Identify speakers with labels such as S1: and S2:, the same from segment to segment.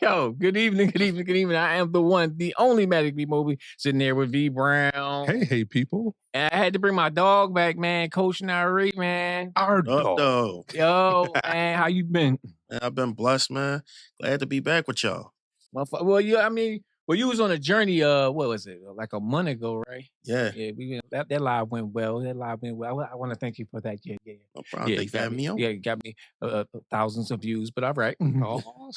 S1: Yo, good evening, good evening, good evening. I am the one, the only Magic B. Mobley, sitting there with V Brown.
S2: Hey, people.
S1: And I had to bring my dog back, man. Coach Nari, man.
S2: Our dog.
S1: Yo, man, how you been?
S3: Man, I've been blessed, man. Glad to be back with y'all.
S1: Well, you was on a journey. What was it? Like a month ago, right?
S3: Yeah.
S1: Yeah. That live went well. I want to thank you for that. Yeah.
S3: No problem. Thank you for having me on.
S1: Yeah, you got me thousands of views, but all right.
S2: Oh,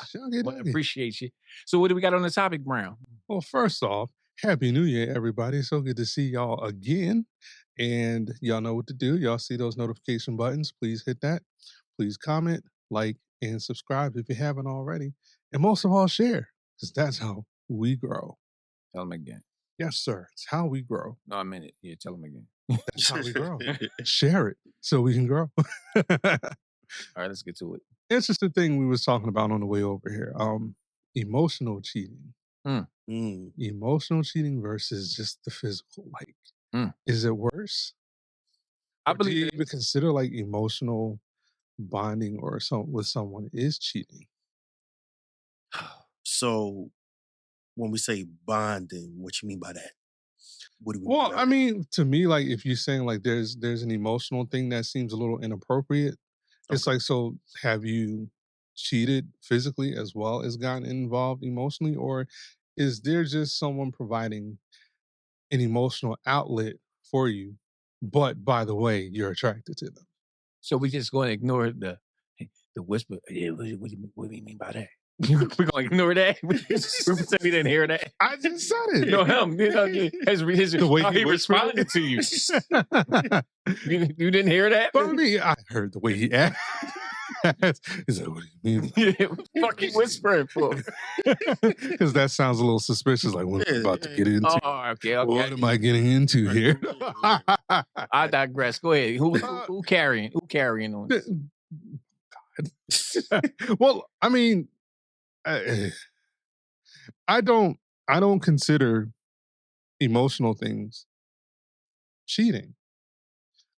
S1: But appreciate you. So, what do we got on the topic, Brown?
S2: Well, first off, Happy New Year, everybody. So good to see y'all again. And y'all know what to do. Y'all see those notification buttons. Please hit that. Please comment, like, and subscribe if you haven't already. And most of all, share, because that's how we grow.
S1: Tell them again.
S2: Yes, sir. It's how we grow.
S1: No, I meant it. Yeah, tell them again.
S2: That's how we grow. Share it so we can grow.
S1: All right, let's get to it.
S2: Interesting thing we was talking about on the way over here. Emotional cheating. Emotional cheating versus just the physical. Like, is it worse?
S1: I believe
S2: do you even consider like emotional bonding or with someone is cheating?
S3: So, when we say bonding, what you mean by that? What do we
S2: Well,
S3: mean
S2: I mean, to me, like if you're saying like there's an emotional thing that seems a little inappropriate, it's like, so have you cheated physically as well as gotten involved emotionally, or is there just someone providing an emotional outlet for you, but by the way, you're attracted to them?
S1: So we just going to ignore the whisper. Yeah, what do you mean by that? We're going to ignore that. We pretend we didn't hear that.
S2: I just said it.
S1: No, him. The way he responded to you. You didn't hear that?
S2: But I heard the way he asked. Is that what you mean?
S1: Yeah, fucking whispering for?
S2: Because that sounds a little suspicious. Like, what am I about to get into?
S1: Oh, okay.
S2: What am I getting into here?
S1: I digress. Go ahead. Who carrying? Who carrying on this?
S2: God. Well, I mean, I don't consider emotional things cheating.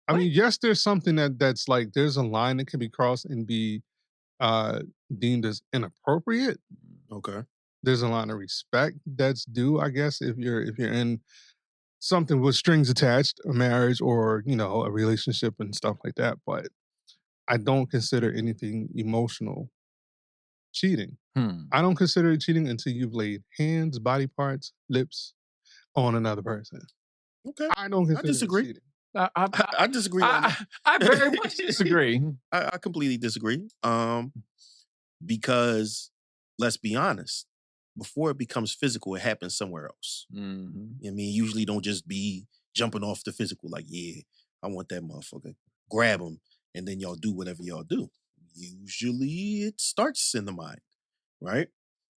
S2: I mean, yes, there's something that's like there's a line that can be crossed and be deemed as inappropriate.
S3: Okay.
S2: There's a line of respect that's due, I guess, if you're in something with strings attached, a marriage or, a relationship and stuff like that. But I don't consider anything emotional cheating. I don't consider it cheating until you've laid hands, body parts, lips on another person.
S3: Okay.
S2: I don't consider
S3: disagree.
S2: it cheating.
S3: I disagree.
S1: I very much disagree.
S3: I completely disagree. Because let's be honest, before it becomes physical, it happens somewhere else.
S1: Mm-hmm.
S3: I mean, usually don't just be jumping off the physical like, yeah, I want that motherfucker. Grab him, and then y'all do whatever y'all do. Usually it starts in the mind, right?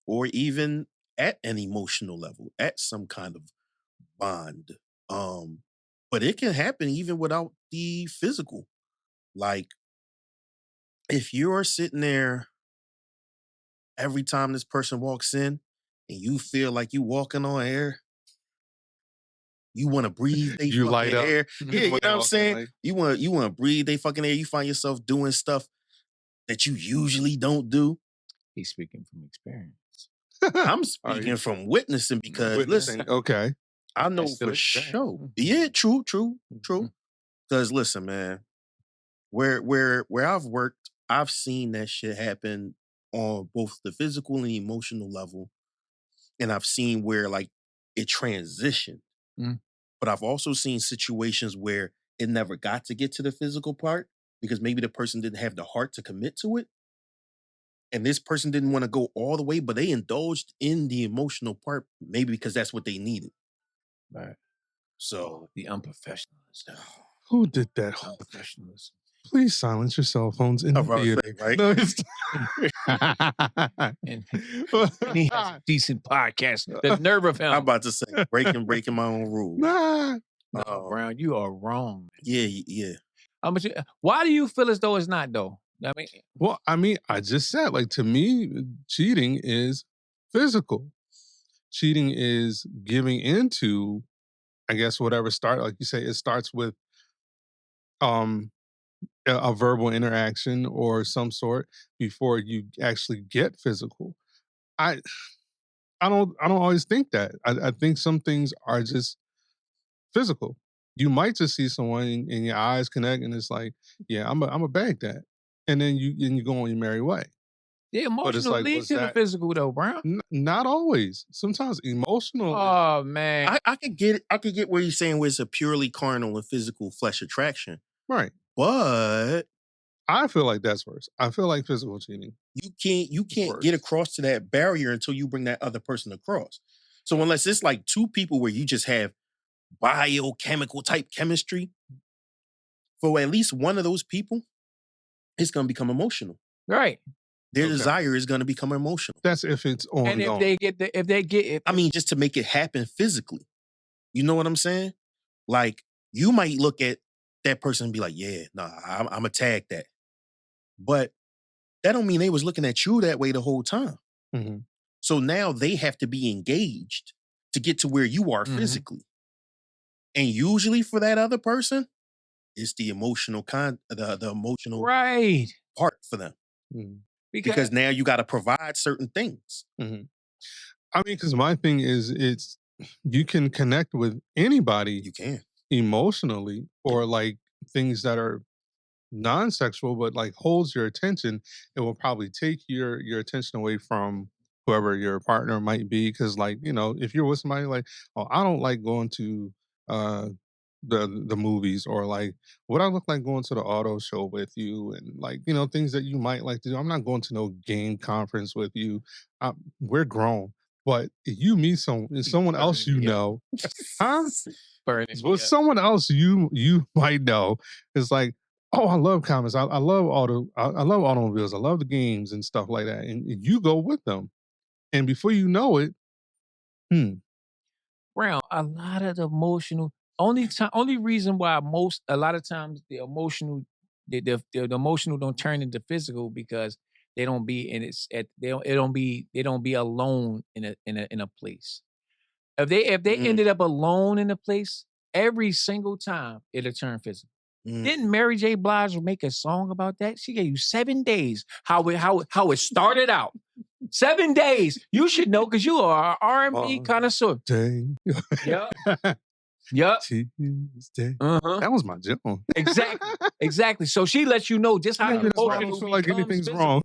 S3: Or even at an emotional level, at some kind of bond. But it can happen even without the physical. Like, if you're sitting there every time this person walks in and you feel like you walking on air, you want to breathe they fucking
S2: light up.
S3: air. Yeah, you know what I'm saying?
S2: Like,
S3: you want to breathe they fucking air. You find yourself doing stuff that you usually don't do.
S1: He's speaking from experience.
S3: I'm speaking from witnessing because listen,
S2: okay,
S3: I know for sure. Yeah, true. Because listen, man, where I've worked, I've seen that shit happen on both the physical and the emotional level, and I've seen where like it transitioned. But I've also seen situations where it never got to get to the physical part because maybe the person didn't have the heart to commit to it. And this person didn't want to go all the way, but they indulged in the emotional part, maybe because that's what they needed.
S1: Right.
S3: So
S1: the unprofessionals.
S2: Who did that?
S1: Unprofessionals.
S2: Please silence your cell phones in the theater.
S3: Right?
S2: No,
S1: and he has a decent podcast. The nerve of him.
S3: I'm about to say breaking my own rules.
S2: Nah.
S1: No, Brown, you are wrong.
S3: Yeah.
S1: Why do you feel as though it's not though?
S2: I just said, like, to me, cheating is physical. Cheating is giving into, I guess, whatever like you say, it starts with a verbal interaction or some sort before you actually get physical. I I don't always think that. I think some things are just physical. You might just see someone and your eyes connect, and it's like, yeah, I'm a bag that, and then you go on your merry way.
S1: The
S2: But it's
S1: emotional
S2: like,
S1: lead
S2: was
S1: to the
S2: that
S1: physical though, bro.
S2: not always? Sometimes emotional is
S1: Oh man.
S3: I could get it. I could get where you're saying where it's a purely carnal and physical flesh attraction,
S2: right.
S3: but
S2: I feel like that's worse. I feel like physical cheating
S3: you
S2: is
S3: can't get
S2: worse.
S3: across to that barrier until you bring that other person across. So unless it's like two people where you just have biochemical type chemistry, for at least one of those people, it's gonna become emotional.
S1: Right.
S3: Their
S2: Okay.
S3: desire is gonna become emotional.
S2: That's if it's
S1: And if
S2: ongoing.
S1: they get if
S3: I mean, just to make it happen physically. You know what I'm saying? Like, you might look at that person and be like, yeah, nah, I'm gonna tag that. But that don't mean they was looking at you that way the whole time.
S2: Mhm.
S3: So now they have to be engaged to get to where you are
S1: Mhm.
S3: physically. And usually for that other person, it's the emotional the emotional
S1: right.
S3: part for them.
S2: Mhm.
S3: Because now you got to provide certain things.
S2: Mhm. I mean, because my thing is, it's you can connect with anybody
S3: You can.
S2: emotionally, or like things that are non-sexual, but like holds your attention. It will probably take your attention away from whoever your partner might be. Because, like, if you're with somebody, like, oh, I don't like going to uh the movies, or like, what I look like going to the auto show with you, and like, things that you might like to do. I'm not going to no game conference with you. We're grown. But if you meet someone else,
S1: Burning me up.
S2: huh?
S1: Burning me
S2: With
S1: up.
S2: someone else you might know, it's like, oh, I love comics. I love I love automobiles. I love the games and stuff like that. And you go with them, and before you know it,
S1: Brown, a lot of the emotional only reason why a lot of times the emotional the emotional don't turn into physical because they don't be in it's at they don't be alone in a place. If they
S3: Mm,
S1: ended up alone in a place, every single time it'll turn physical.
S3: mm.
S1: Didn't Mary J. Blige make a song about that? She gave you 7 days. How it started out. 7 days. You should know because you are an R&B connoisseur.
S2: day.
S1: Yep. Yep.
S2: Tuesday.
S1: Uh-huh.
S2: That was my jam.
S1: Exactly. Exactly. So she lets you know just how
S2: Maybe that's why I
S1: emotional
S2: don't feel like
S1: becomes
S2: anything's
S1: physical.
S2: wrong.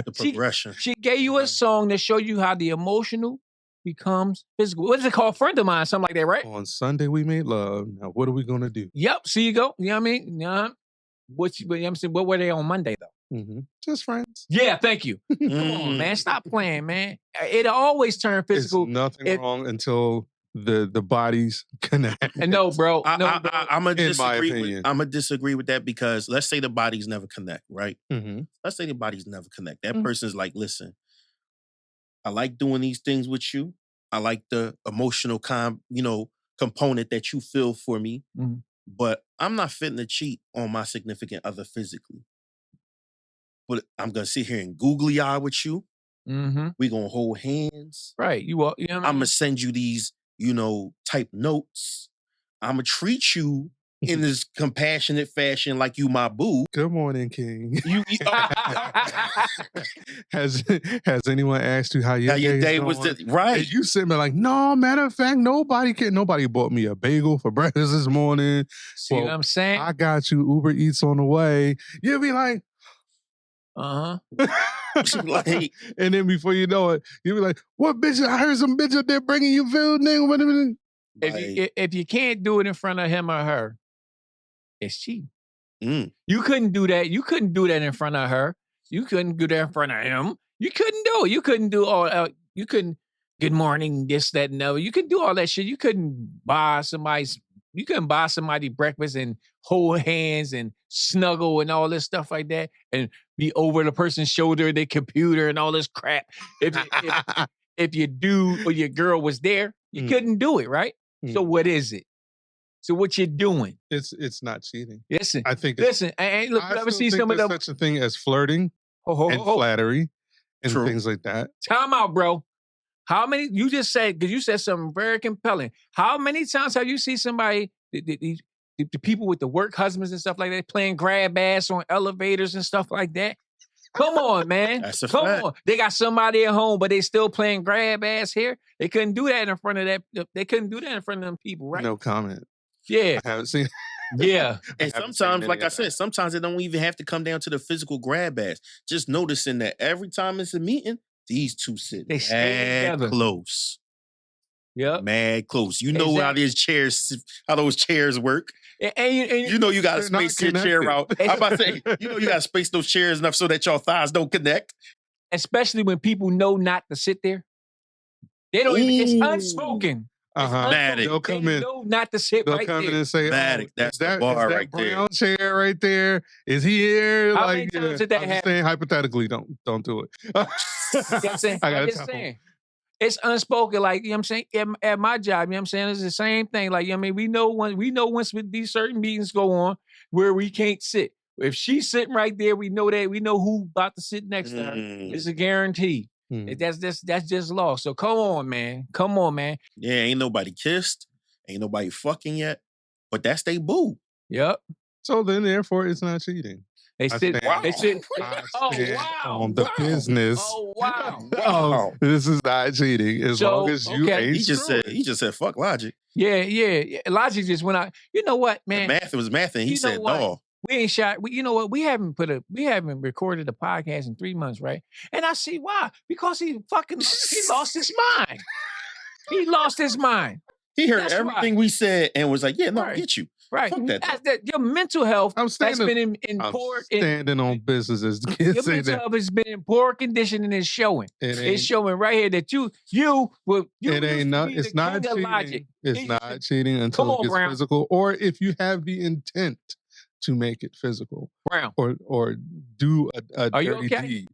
S3: The progression.
S1: She gave you a song that showed you how the emotional becomes physical. What is it called? Friend of mine, something like that, right?
S2: On Sunday we made love. Now what are we gonna do?
S1: Yep. See you go. You know what I mean? I'm saying, what were they on Monday though?
S2: Just friends.
S1: Yeah, thank you. Come on, man. Stop playing, man. It always turn physical.
S2: It's nothing wrong until the bodies connect.
S1: And no, bro.
S3: I'm
S1: No, bro.
S3: gonna
S2: In my
S3: disagree.
S2: opinion.
S3: I'm gonna disagree with that because let's say the bodies never connect, right?
S2: Mm-hmm.
S3: Let's say the bodies never connect. That
S1: Mhm.
S3: person's like, listen, I like doing these things with you. I like the emotional component that you feel for me,
S1: Mhm.
S3: but I'm not fitting to cheat on my significant other physically. But I'm gonna sit here and googly eye with you.
S1: Mm-hmm.
S3: We gonna hold hands.
S1: Right. You know what I
S3: I'm
S1: mean?
S3: gonna send you these, type notes. I'm gonna treat you in this compassionate fashion like you my boo.
S2: Good morning, King.
S3: You
S2: Has anyone asked you how
S3: how your day was right?
S2: And you sitting there like, no, matter of fact, nobody bought me a bagel for breakfast this morning.
S1: See what I'm saying?
S2: I got you Uber Eats on the way. You'll be like,
S1: Uh-huh.
S3: Like,
S2: and then before you know it, you'll be like, what bitch? I heard some bitch up there bringing you food, nigga.
S1: If you can't do it in front of him or her, it's cheating.
S3: mm.
S1: You couldn't do that. You couldn't do that in front of her. You couldn't do that in front of him. You couldn't do it. You couldn't do all. You couldn't. Good morning. This, that, and other. You could do all that shit. You couldn't buy somebody breakfast and hold hands and snuggle and all this stuff like that and be over the person's shoulder, their computer and all this crap. If your dude or your girl was there, you couldn't do it, right? So what is it? So what you doing?
S2: It's not cheating.
S1: Listen,
S2: I think.
S1: Listen, look,
S2: I
S1: ever
S2: still
S1: see
S2: think
S1: some of
S2: there's
S1: them?
S2: such a thing as flirting and flattery and
S3: True.
S2: things like that.
S1: Time out, bro. How many? You just said because you said something very compelling. How many times have you seen somebody, the people with the work husbands and stuff like that, playing grab ass on elevators and stuff like that? Come on, man.
S3: That's a
S1: Come
S3: fact.
S1: on. They got somebody at home, but they still playing grab ass hair. They couldn't do that in front of that. They couldn't do that in front of them people, right?
S2: No comment.
S1: Yeah.
S2: I haven't seen.
S1: Yeah.
S3: And
S2: haven't seen
S3: sometimes,
S2: any
S3: like
S2: of
S3: I
S2: that.
S3: said, sometimes it don't even have to come down to the physical grab ass. Just noticing that every time it's a meeting, these two sit
S1: They stay
S3: mad
S1: together.
S3: close.
S1: Yep.
S3: Mad close. You know how those chairs work.
S1: And
S3: You know you got to
S2: They're not
S3: space your chair
S2: connected.
S3: out. I'm about to say, you know you got to space those chairs enough so that your thighs don't connect.
S1: especially when people know not to sit there. They don't even, it's
S3: Ooh.
S1: unspoken.
S2: Uh-huh.
S3: Matic.
S2: They'll
S1: They
S2: come in.
S1: know not to sit
S2: They'll
S1: right
S2: come in
S1: there.
S2: and say,
S3: Matic, that's
S2: is
S3: the
S2: that,
S3: bar
S2: is that
S3: right there.
S2: brown chair right there? Is he here?
S1: How many times did that
S2: I'm just
S1: happen?
S2: saying hypothetically, don't do it.
S1: You know what I'm saying?
S2: I
S1: I'm
S2: gotta
S1: just
S2: tell 'em.
S1: saying. It's unspoken, like, you know what I'm saying? At my job, you know what I'm saying? It's the same thing. Like, you know what I mean, we know once these certain meetings go on where we can't sit. If she's sitting right there, we know who about to sit next to her. It's a guarantee. That's just law. So come on, man. Come on, man.
S3: Yeah, ain't nobody kissed. Ain't nobody fucking yet. But that's they boo.
S1: Yep.
S2: So then, therefore, it's not cheating.
S1: They
S2: I
S1: sit.
S2: stand-
S1: They sit.
S2: I
S1: Oh
S2: stand
S1: wow!
S2: on the
S3: Wow.
S2: business.
S1: Oh wow!
S3: Wow.
S2: This is not cheating as
S1: So,
S2: long as you
S1: okay.
S2: ain't
S3: He just said fuck logic.
S1: Yeah. Logic just went out. You know what, man?
S3: Math was math, and he
S1: You know
S3: said
S1: what?
S3: no.
S1: We ain't shot. You know what? We haven't recorded a podcast in 3 months, right? And I see why. Because he lost his mind. He lost his mind.
S3: He heard
S1: That's
S3: everything we said and was like, yeah, no, I
S1: Right.
S3: get you.
S1: Right.
S3: Fuck that.
S1: Your mental health
S2: I'm
S1: has
S2: standing-
S1: been in
S2: I'm
S1: poor.
S2: standing on business as the
S1: Your
S2: kids say
S1: mental
S2: that.
S1: health has been in poor condition and it's showing.
S2: It
S1: It's
S2: ain't,
S1: showing right here that you
S2: it ain't not, it's not cheating.
S1: It
S2: It's
S1: used
S2: not
S1: to-
S2: cheating until
S1: Come
S2: it
S1: on,
S2: gets
S1: Brown.
S2: physical, or if you have the intent to make it physical,
S1: Brown.
S2: or do a
S1: Are you
S2: dirty
S1: okay?
S2: deed.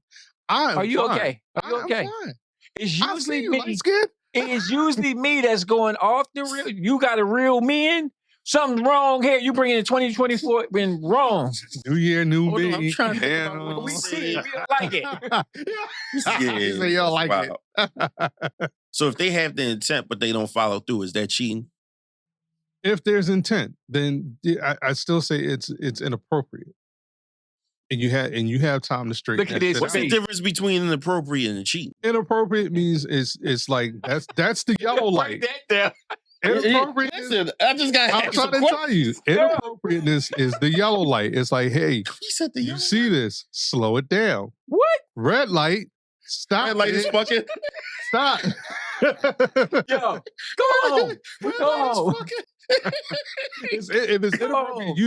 S2: I'm
S1: Are you
S2: fine.
S1: okay? Are you
S2: I'm
S1: okay?
S2: fine.
S1: It's
S2: I
S1: usually
S2: see you,
S1: me.
S2: light skin.
S1: It is usually me that's going off the real. You got to reel me in. Something's wrong here. You bring in 2024. Been wrong.
S2: New year, new
S3: Hold on,
S2: me.
S3: I'm trying to think
S2: And,
S3: about what
S1: We
S3: he
S1: see it.
S3: said.
S1: We don't like it.
S2: He said, y'all like it.
S3: So if they have the intent but they don't follow through, is that cheating?
S2: If there's intent, then I still say it's inappropriate. And you have time to straighten
S1: Look at
S2: that
S1: his
S2: shit
S3: What's
S2: out.
S3: the
S1: face.
S3: difference between inappropriate and cheating?
S2: Inappropriate means it's like that's the yellow light.
S1: Write that down.
S2: Inappropriateness.
S3: Listen, I just got
S2: I'm trying to tell you, inappropriateness is the yellow light. It's like, hey,
S3: He said the
S2: you
S3: yellow
S2: see
S3: light.
S2: this? Slow it down.
S1: What?
S2: Red light. Stop.
S3: Red light is
S2: it.
S3: fucking.
S2: Stop.
S1: Yo, go on.
S3: Red
S1: Go
S3: light is
S1: on.
S3: fucking.
S2: If it's inappropriate,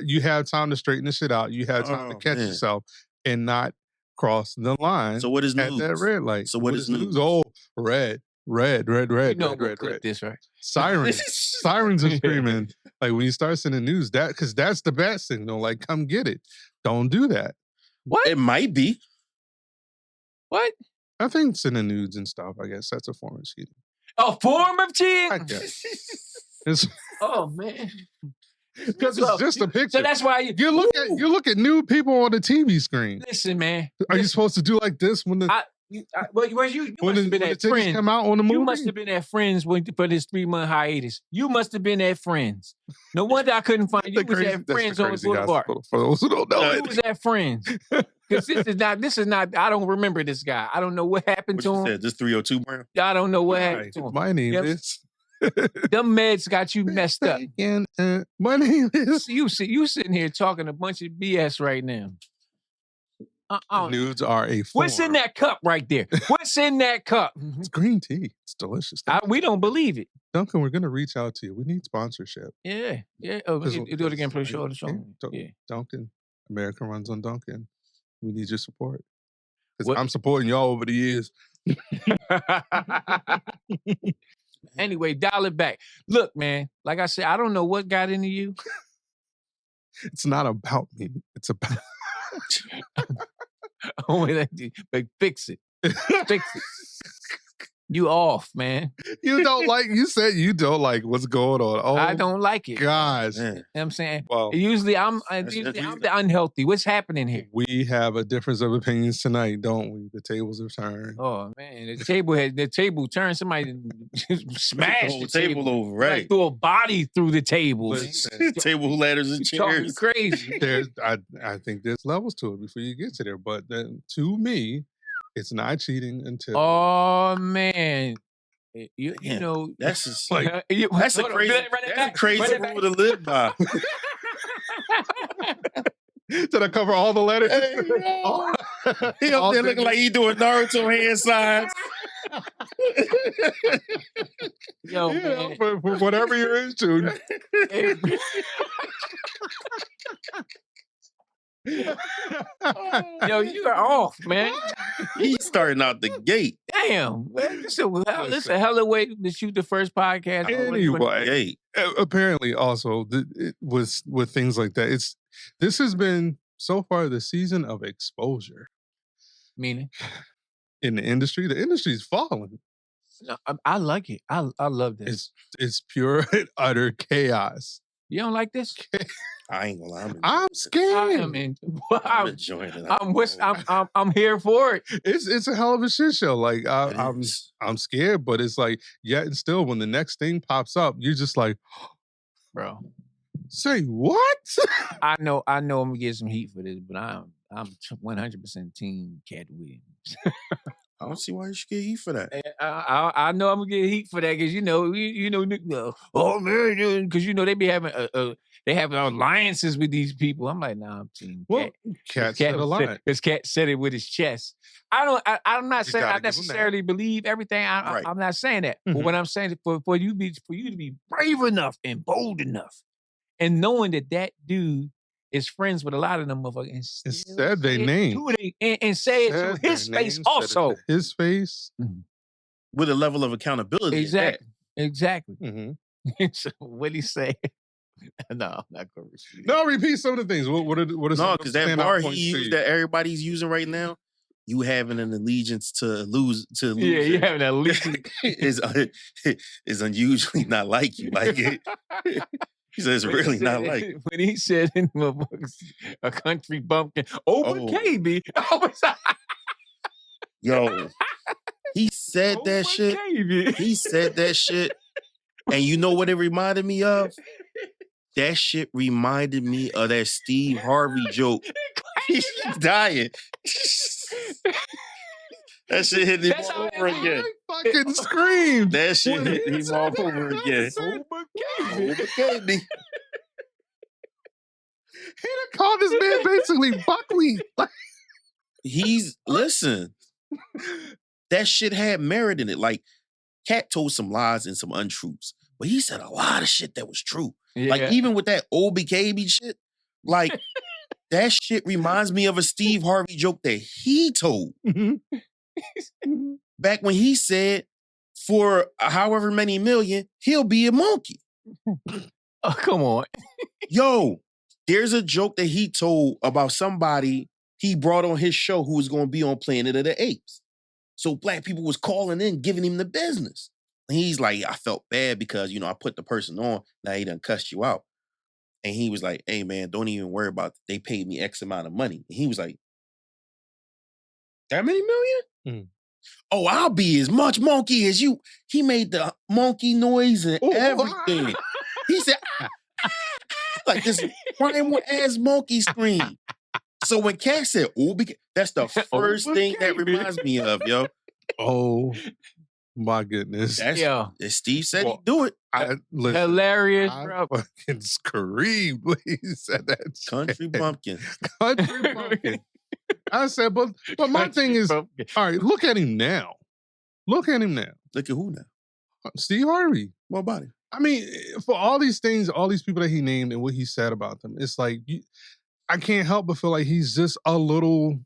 S2: you have time to straighten this shit out. You have time to
S3: Oh,
S2: catch
S3: man.
S2: yourself and not cross the line
S3: So what is
S2: at
S3: news?
S2: that red light.
S3: So what is news?
S2: Oh, red.
S1: You know
S2: Red.
S1: we'll clip this, right?
S2: Sirens are screaming. Like when you start sending news, because that's the bat signal. Like, come get it. Don't do that.
S1: What?
S3: It might be.
S1: What?
S2: I think sending nudes and stuff, I guess that's a form of cheating.
S1: A form of
S2: I
S1: cheating?
S2: guess. It's
S1: Oh man.
S2: because it's just a picture.
S1: So that's why
S2: you look at nude people on the TV screen.
S1: Listen, man.
S2: Are you supposed to do like this when the
S1: You
S2: when
S1: must have been
S2: the
S1: at
S2: tickets
S1: Friends.
S2: come out on the movie?
S1: You must have been at Friends for this 3-month hiatus. You must have been at Friends. No wonder I couldn't find you. You was at Friends on the Boulevard.
S2: For those who don't know,
S1: You was at Friends. Because this is not, I don't remember this guy. I don't know what happened
S3: What
S1: to
S3: you
S1: him.
S3: said? This 302 Brown?
S1: I don't know what
S2: Hi,
S1: happened to him.
S2: my name
S1: Yep.
S2: is.
S1: Them meds got you messed up.
S2: My name is.
S1: You sitting here talking a bunch of BS right now.
S2: Nudes are a form.
S1: What's in that cup right there? What's in that cup?
S2: It's green tea. It's delicious.
S1: We don't believe it.
S2: Duncan, we're gonna reach out to you. We need sponsorship.
S1: Yeah. Oh, do it again, please. Show the
S2: Yeah,
S1: show. Yeah.
S2: Duncan, America runs on Duncan. We need your support. Because
S1: What-
S2: I'm supporting y'all over the years.
S1: Anyway, dial it back. Look, man, like I said, I don't know what got into you.
S2: It's not about me. It's about.
S1: But fix it. Fix it. You off, man.
S2: You don't like. You said you don't like what's going on. Oh,
S1: I don't like it.
S2: gosh.
S3: Man.
S1: You know what I'm saying?
S2: Well,
S1: Usually I'm
S3: interesting.
S1: the unhealthy. What's happening here?
S2: we have a difference of opinions tonight, don't we? The tables have turned.
S1: Oh man, the table turned. Somebody smashed
S3: whole
S1: the
S3: table over,
S1: Like
S3: right?
S1: threw a body through the table. man.
S2: Listen,
S3: Table, ladders, and
S1: You talking
S3: chairs.
S1: crazy.
S2: I think there's levels to it before you get to there. But then, to me, it's not cheating until
S1: Oh man, you
S3: Damn,
S1: know
S3: That's just
S2: like
S3: that's a
S1: hold on,
S3: crazy,
S1: run it
S3: that's a
S1: back,
S3: crazy
S1: run it
S3: rule to live by.
S2: did I cover all the letters?
S3: Hey, yo. He up there looking like he doing Naruto hand signs.
S1: Yo,
S2: You know,
S1: man.
S2: for whatever you're into.
S1: Hey, yo, you are off, man.
S3: He's starting out the gate.
S1: Damn, man. This is a hell of a way to shoot the first podcast.
S2: Anyway,
S3: Gate.
S2: apparently, also it was with things like that. This has been so far the season of exposure
S1: Meaning?
S2: in the industry. The industry's falling.
S1: No, I like it. I love this.
S2: It's pure and utter chaos.
S1: You don't like this?
S3: I ain't gonna lie.
S2: I'm
S1: I
S2: scared.
S1: am in.
S3: I'm enjoying it.
S1: I'm here for it.
S2: It's a hell of a shit show. Like
S3: It is.
S2: I'm scared, but it's like yet and still when the next thing pops up, you're just like,
S1: Bro.
S2: say what?
S1: I know I'm gonna get some heat for this, but I'm 100% team Katt Williams.
S3: I don't see why you should get heat for that.
S1: I know I'm gonna get heat for that because oh man, because they be having they have alliances with these people. I'm like, nah, I'm team
S2: Well,
S1: Katt.
S2: Cat said a lot.
S1: Because Katt said it with his chest. I'm not
S2: You
S1: saying I
S2: gotta give him that.
S1: necessarily believe everything.
S3: Right.
S1: I'm not saying that. But
S2: Mhm.
S1: what I'm saying is for you to be brave enough and bold enough, and knowing that dude is friends with a lot of them motherfuckers, and still
S2: said their
S1: say it
S2: name.
S1: to and say it to
S2: Said their
S1: his face
S2: name, said it
S1: also.
S2: to his face.
S3: With a level of accountability. at that.
S1: Exactly.
S2: Mhm.
S1: So what he say? No, I'm not gonna repeat it.
S2: No, repeat some of the things. What are some
S3: No,
S2: of
S3: because
S2: the
S3: that
S2: standout
S3: bar
S2: points
S3: he
S2: to
S3: used
S2: you?
S3: that everybody's using right now, you having an allegiance to lose
S1: Yeah, you having that least.
S3: is unusually not like you. Like it. He says
S1: When he
S3: really not
S1: said-
S3: like you.
S1: when he said in the books, a country bumpkin over
S3: Oh.
S1: KB. I was
S3: Yo, he said that
S1: over
S3: shit.
S1: KB.
S3: He said that shit. And you know what it reminded me of? That shit reminded me of that Steve Harvey joke. He's dying. That shit hit him
S1: That's
S3: all
S1: how
S3: over
S1: it
S3: again.
S2: I fucking screamed.
S3: That shit
S2: When
S3: hit
S2: he
S3: him all over again.
S1: Over KB.
S3: Overcame me.
S2: He done called this man basically buckwheat. Like,
S3: Listen, that shit had merit in it. Like, Katt told some lies and some untruths, but he said a lot of shit that was true.
S1: Yeah.
S3: Like, even with that OBKB shit, like, that shit reminds me of a Steve Harvey joke that he told back when he said, for however many million, he'll be a monkey.
S1: Oh, come on.
S3: Yo, there's a joke that he told about somebody he brought on his show who was going to be on Planet of the Apes. So black people was calling in, giving him the business. And he's like, I felt bad because, I put the person on. Now he done cussed you out. And he was like, hey, man, don't even worry about it. They paid me X amount of money. And he was like, that many million? Oh, I'll be as much monkey as you. He made the monkey noise and everything. He said, like this primal ass monkey scream. So when Katt said, that's the first thing that reminds me of, yo.
S2: oh my goodness.
S1: Yo.
S3: Steve said he'd do it.
S2: Listen,
S1: Hilarious,
S2: I
S1: bro.
S2: fucking screamed when he said that.
S3: Country bumpkin.
S2: Country bumpkin. I said, but my thing is, all right, look at him now. Look at him now.
S3: Look at who now?
S2: Steve Harvey.
S3: What about him?
S2: I mean, for all these things, all these people that he named and what he said about them, it's like, I can't help but feel like he's just a little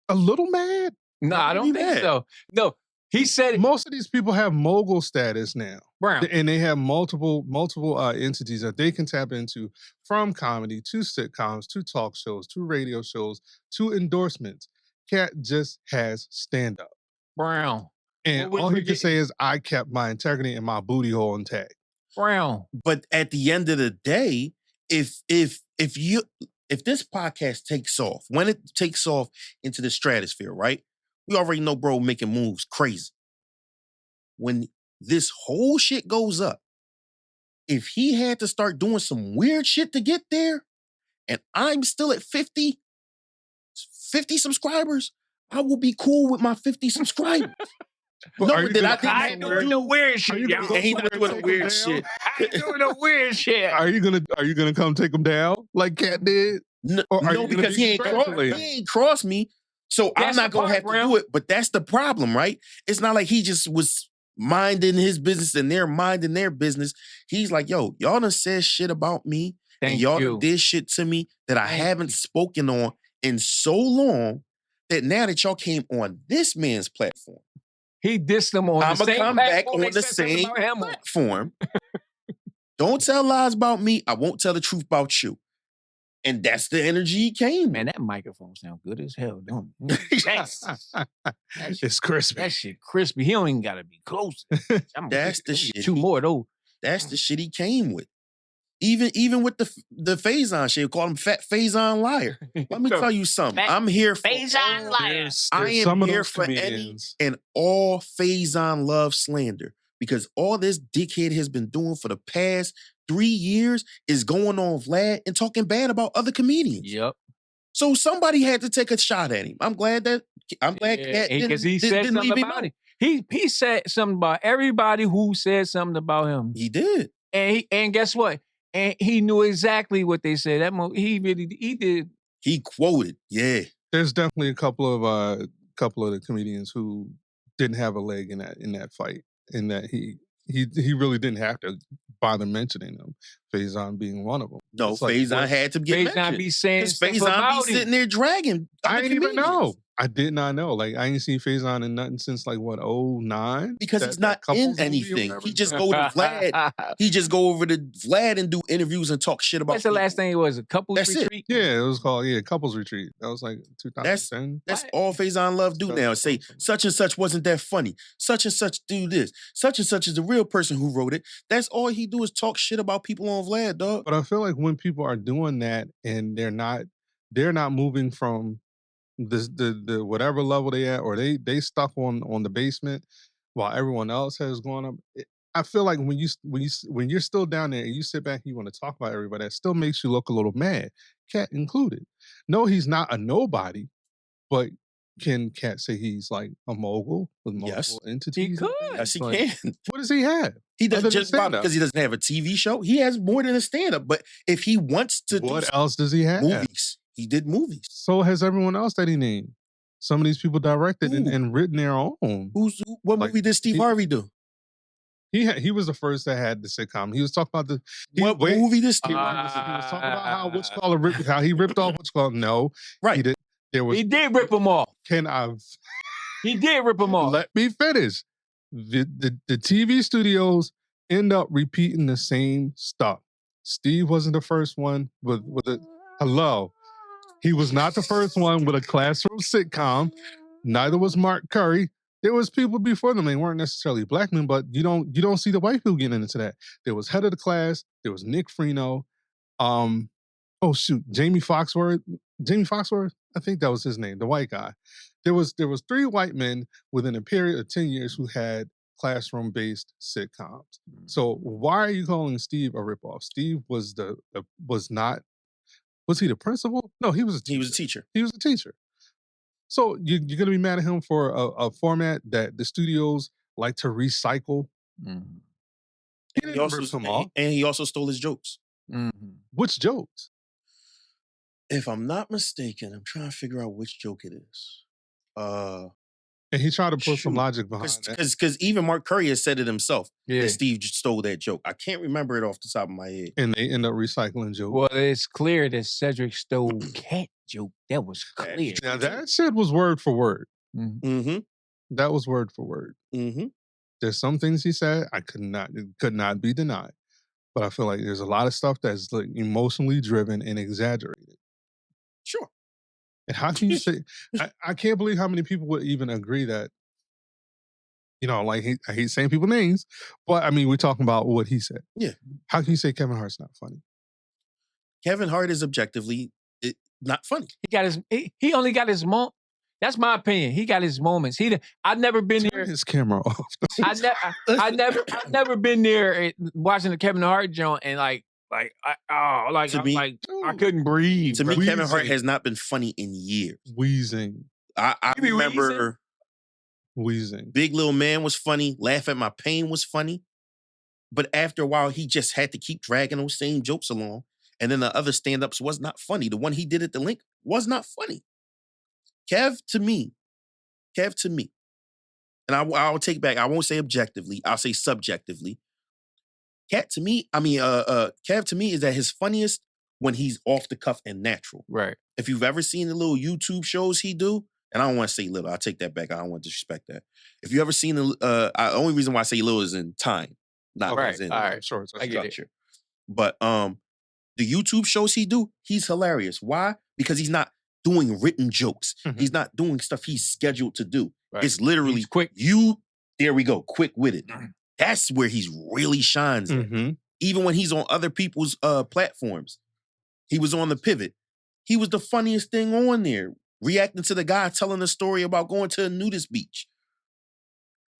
S2: mad.
S1: No, I don't think so. No, he said it.
S2: Most of these people have mogul status now.
S1: Brown.
S2: And they have multiple entities that they can tap into, from comedy to sitcoms to talk shows to radio shows to endorsements. Katt just has stand up.
S1: Brown.
S2: And
S1: What
S2: all
S1: was
S2: he
S1: we
S2: could say
S1: getting?
S2: is, I kept my integrity and my booty hole intact.
S1: Brown.
S3: But at the end of the day, if this podcast takes off, when it takes off into the stratosphere, right? We already know bro making moves crazy. When this whole shit goes up, if he had to start doing some weird shit to get there, and I'm still at 50 subscribers, I will be cool with my 50 subscribers.
S2: But are
S3: Knowing
S2: you
S3: that
S2: gonna
S3: I
S2: go
S3: didn't
S1: I
S3: have
S1: ain't
S3: to
S2: somewhere?
S1: doing the
S3: do.
S1: weird
S2: Are
S1: shit,
S2: you gonna
S1: y'all.
S2: go
S3: And he not
S2: somewhere
S3: doing
S2: and
S3: the
S2: take him
S3: weird
S2: down?
S3: shit.
S1: I ain't doing the weird shit.
S2: Are you gonna come take him down like Katt did? Or are
S3: No,
S2: you gonna
S3: because
S2: be
S3: he
S2: congratulated?
S3: ain't crossed me. So I'm
S1: That's the
S3: not gonna
S1: part,
S3: have to
S1: Brown.
S3: do it. But that's the problem, right? It's not like he just was minding his business and they're minding their business. He's like, yo, y'all done said shit about me and
S1: Thank
S3: y'all done
S1: you.
S3: did shit to me that I
S1: Thank
S3: haven't
S1: you.
S3: spoken on in so long that now that y'all came on this man's platform,
S1: He dissed them on the
S3: I'ma
S1: same
S3: come back
S1: platform they
S3: on the
S1: said something
S3: same
S1: about him on.
S3: platform. Don't tell lies about me. I won't tell the truth about you. And that's the energy he came
S1: Man,
S3: with.
S1: that microphone sound good as hell, don't it?
S2: It's crispy.
S1: That shit crispy. He don't even gotta be close.
S3: That's the
S1: Let me
S3: shit.
S1: get two more of those.
S3: That's the shit he came with. Even with the Faison shit, call him Fat Faison Liar. Let me tell you something.
S1: Fat
S3: I'm here for
S1: Faison
S3: all-
S1: Liar.
S3: I am
S2: some of
S3: here
S2: those
S3: for any
S2: comedians.
S3: and all Faison love slander because all this dickhead has been doing for the past 3 years is going on Vlad and talking bad about other comedians.
S1: Yep.
S3: So somebody had to take a shot at him. I'm glad Kat
S1: Because he said
S3: didn't
S1: something
S3: leave him
S1: about
S3: out.
S1: it. He said something about everybody who said something about him.
S3: He did.
S1: And guess what? And he knew exactly what they said. He did.
S3: He quoted, yeah.
S2: There's definitely a couple of the comedians who didn't have a leg in that fight, in that he really didn't have to bother mentioning them. Faison being one of them.
S3: No,
S2: It's like,
S3: Faison
S2: what-
S3: had to get
S1: Faison
S3: mentioned.
S1: be saying
S3: Because
S1: stuff
S3: Faison be
S1: about
S3: sitting
S1: him.
S3: there dragging
S2: I
S3: other
S2: didn't even
S3: comedians.
S2: know. I did not know. Like, I ain't seen Faison in nothing since like what, 09?
S3: Because
S2: That-
S3: he's
S2: that
S3: not
S2: Couples
S3: in
S2: movie or
S3: anything.
S2: whatever?
S3: He just go to Vlad. He just go over to Vlad and do interviews and talk shit about
S1: What's the last thing it was? A couples
S3: That's it.
S1: retreat?
S2: Yeah, it was called Couples Retreat. That was like 2010.
S3: That's
S1: What?
S3: all Faison Love do now. Say such and such wasn't that funny. Such and such do this. Such and such is the real person who wrote it. That's all he do is talk shit about people on Vlad, dog.
S2: But I feel like when people are doing that and they're not moving from the whatever level they at, or they stuck on the basement while everyone else has gone up. I feel like when you're still down there and you sit back and you want to talk about everybody, that still makes you look a little mad, Katt included. No, he's not a nobody, but can Katt say he's like a mogul with multiple entities?
S1: He could.
S3: Yes, he
S2: Like,
S3: can.
S2: what does he have?
S3: He
S2: Other
S3: doesn't
S2: than
S3: just about
S2: stand-up?
S3: because he doesn't have a TV show. He has more than a stand-up. But if he wants to
S2: What
S3: do
S2: else does he have?
S3: movies, he did movies.
S2: So has everyone else that he named. Some of these people directed
S3: Who?
S2: and written their own.
S3: What
S2: Like,
S3: movie did Steve Harvey do?
S2: He was the first that had the sitcom. He was talking about
S3: What movie did Steve
S2: he
S3: Harvey
S2: was talking about how he ripped off what's called. No,
S3: Right.
S2: he did.
S1: He did rip them off. He did rip them off.
S2: Let me finish. The TV studios end up repeating the same stuff. Steve wasn't the first one with a hello. He was not the first one with a classroom sitcom. Neither was Mark Curry. There was people before them. They weren't necessarily black men, but you don't see the white people getting into that. There was Head of the Class. There was Nick Freno. Jamie Foxworth. I think that was his name, the white guy. There was 3 white men within a period of 10 years who had classroom-based sitcoms. So why are you calling Steve a ripoff? Steve was he the principal? No, he was a teacher.
S3: He was a teacher.
S2: He was a teacher. So you're going to be mad at him for a format that the studios like to recycle?
S1: Mhm.
S2: He didn't rip them off.
S3: And he also stole his jokes.
S1: Mhm.
S2: Which jokes?
S3: If I'm not mistaken, I'm trying to figure out which joke it is.
S2: And he tried to put some logic behind that.
S3: Because even Mark Curry has said it himself
S1: Yeah.
S3: that Steve just stole that joke. I can't remember it off the top of my head.
S2: And they end up recycling jokes.
S1: Well, it's clear that Cedric stole Cat joke. That was clear.
S2: Now that shit was word for word.
S1: Mhm.
S3: Mm-hmm.
S2: That was word for word.
S3: Mm-hmm.
S2: There's some things he said it could not be denied. But I feel like there's a lot of stuff that's like emotionally driven and exaggerated.
S3: Sure.
S2: And how can you say? I can't believe how many people would even agree that. you know, like I hate saying people's names, but I mean, we're talking about what he said.
S3: Yeah.
S2: How can you say Kevin Hart's not funny?
S3: Kevin Hart is objectively not funny.
S1: He only got his moment. That's my opinion. He got his moments. I've never been
S2: Turn
S1: there.
S2: his camera off.
S1: I've never been there watching the Kevin Hart joint and I couldn't breathe.
S3: To me,
S2: Wheezing.
S3: Kevin Hart has not been funny in years.
S2: Wheezing.
S3: I remember
S2: Wheezing.
S3: Big Little Man was funny. Laugh at My Pain was funny. But after a while, he just had to keep dragging those same jokes along. And then the other stand-ups was not funny. The one he did at the Link was not funny. Kev to me, and I'll take back, I won't say objectively, I'll say subjectively. Kev to me is at his funniest when he's off the cuff and natural.
S1: Right.
S3: If you've ever seen the little YouTube shows he do, and I don't want to say little, I'll take that back. I don't want to disrespect that. If you ever seen the only reason why I say little is in time, not
S1: Right.
S3: as in
S1: All right.
S2: Sure.
S1: I get it.
S3: structure. But the YouTube shows he do, he's hilarious. Why? Because he's not doing written jokes.
S2: Mhm.
S3: He's not doing stuff he's scheduled to do.
S1: Right.
S3: It's literally
S1: He's quick.
S3: There we go, quick with it. That's where he's really shines at.
S2: Mm-hmm.
S3: Even when he's on other people's platforms. He was on The Pivot. He was the funniest thing on there, reacting to the guy telling the story about going to a nudist beach.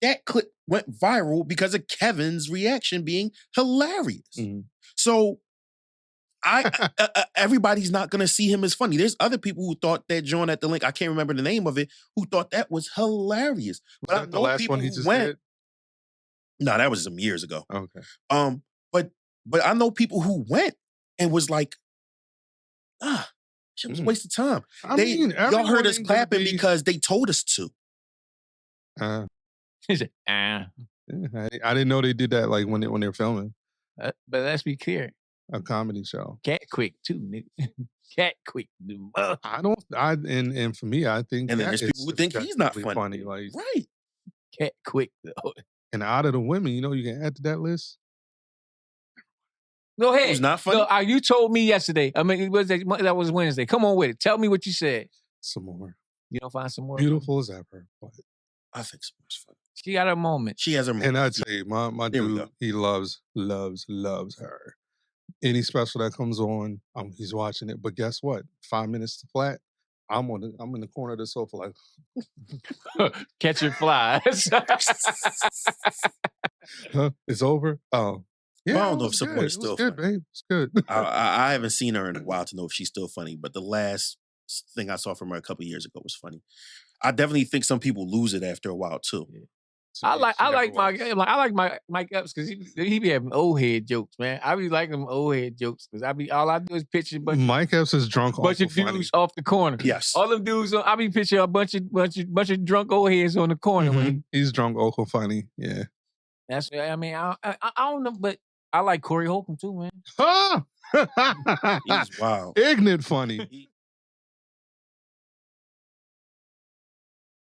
S3: That clip went viral because of Kevin's reaction being hilarious.
S2: Mm-hmm.
S3: So everybody's not going to see him as funny. There's other people who thought that John at the Link, I can't remember the name of it, who thought that was hilarious.
S2: Was that the last one he just did?
S3: No, that was some years ago.
S2: Okay.
S3: But I know people who went and was like, shit was a waste of time. Y'all heard us clapping because they told us to.
S1: He said,
S2: I didn't know they did that like when they were filming
S1: But let's be clear.
S2: a comedy show.
S1: Cat quick too, nigga. Cat quick.
S2: And for me, I think
S3: And then
S2: that
S3: there's people who think he's not
S2: objectively
S3: funny.
S2: Like,
S3: Right.
S1: Cat quick though.
S2: and out of the women, you know, you can add to that list.
S1: Go ahead.
S3: Who's not funny?
S1: No, you told me yesterday. I mean, that was Wednesday. Come on with it. Tell me what you said.
S2: Some more.
S1: You don't find some more?
S2: Beautiful as ever. But
S3: I think so much fun.
S1: She got her moment.
S3: She has her moment.
S2: and I tell you, my
S3: There we
S2: dude,
S3: go.
S2: he loves her. Any special that comes on, he's watching it. But guess what? 5 minutes to flat. I'm in the corner of the sofa like
S1: Catching flies.
S2: huh? It's over. Oh, yeah.
S3: I don't know
S2: it
S3: if
S2: was
S3: Support
S2: good.
S3: is
S2: It was
S3: still
S2: good,
S3: funny.
S2: babe. It's good.
S3: I haven't seen her in a while to know if she's still funny, but the last thing I saw from her a couple years ago was funny. I definitely think some people lose it after a while too.
S1: I like Mike Epps because he be having old head jokes, man. I be liking them old head jokes because all I do is picture a bunch
S2: Mike Epps is drunk.
S1: of dudes off the corner.
S3: Yes.
S1: All them dudes, I be picturing a bunch of drunk old heads on the corner.
S2: Mhm. He's drunk, awful funny. Yeah.
S1: That's I mean I don't know, but I like Corey Holcomb too, man.
S2: Ah!
S3: He's wild.
S2: Ignorant funny.